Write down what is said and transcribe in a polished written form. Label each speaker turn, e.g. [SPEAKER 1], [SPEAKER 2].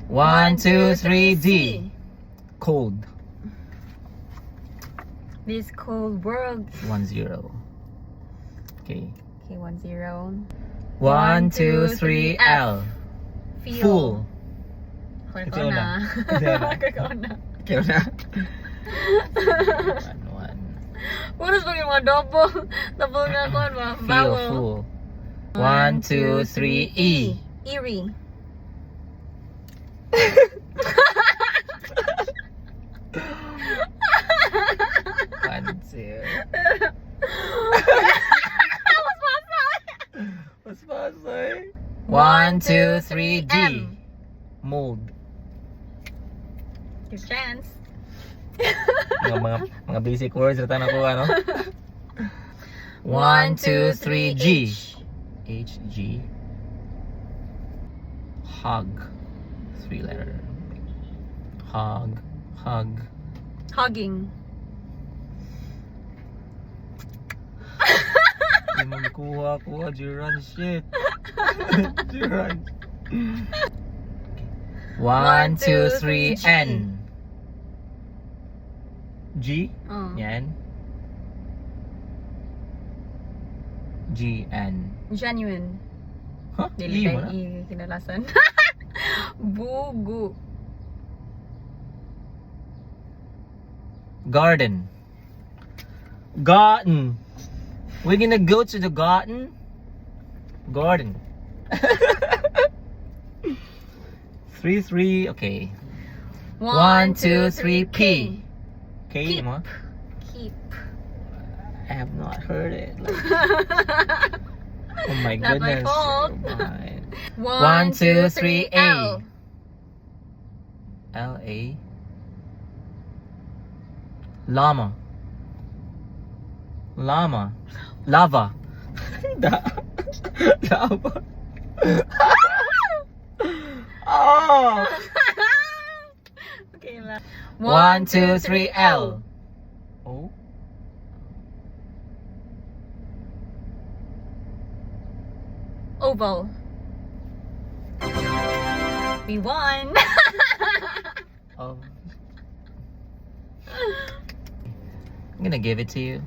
[SPEAKER 1] 1, 2, 3, D. Cold.
[SPEAKER 2] This cold world.
[SPEAKER 1] 1, 0. Okay.
[SPEAKER 2] Okay, 1, 0.
[SPEAKER 1] 1, 2, 3, L.
[SPEAKER 2] Feel.
[SPEAKER 1] Full.
[SPEAKER 2] Ikaw na. Ikaw na.
[SPEAKER 1] Ikaw na. 1, 1.
[SPEAKER 2] Puros pag yung mga double. Double na ako.
[SPEAKER 1] Feel
[SPEAKER 2] Vowel.
[SPEAKER 1] full. 1, 2, 3, E.
[SPEAKER 2] Eerie.
[SPEAKER 1] What's faster? 1, 2, 3, G.
[SPEAKER 2] M.
[SPEAKER 1] Mold.
[SPEAKER 2] Your chance.
[SPEAKER 1] mga basic words rata na ko ano. 1, 2, 3, G. H, G. Hug. 3 letter. Hug. Hug.
[SPEAKER 2] Hugging.
[SPEAKER 1] Di mo kuha. Jiran shit. Jiran. 1, 2, 3, N. G.
[SPEAKER 2] Oh.
[SPEAKER 1] Yan. G, N.
[SPEAKER 2] Genuine.
[SPEAKER 1] Huh?
[SPEAKER 2] Dili
[SPEAKER 1] E mo na?
[SPEAKER 2] kay kinalasan. Bugu.
[SPEAKER 1] Garden. Garden. We're gonna go to the garden. Garden. 3, 3. Okay. 1, 2, 3, P. K
[SPEAKER 2] Keep.
[SPEAKER 1] mo?
[SPEAKER 2] Keep.
[SPEAKER 1] I have not heard it. Oh my
[SPEAKER 2] Not my
[SPEAKER 1] goodness.
[SPEAKER 2] fault.
[SPEAKER 1] Oh my. 1, 2, 3, A.
[SPEAKER 2] L.
[SPEAKER 1] L, A. Llama. Llama. Lava. Lava. Oh!
[SPEAKER 2] Okay,
[SPEAKER 1] 1, 2, 3, L. Oh?
[SPEAKER 2] Oval. We won.
[SPEAKER 1] Oh. I'm gonna give it to you.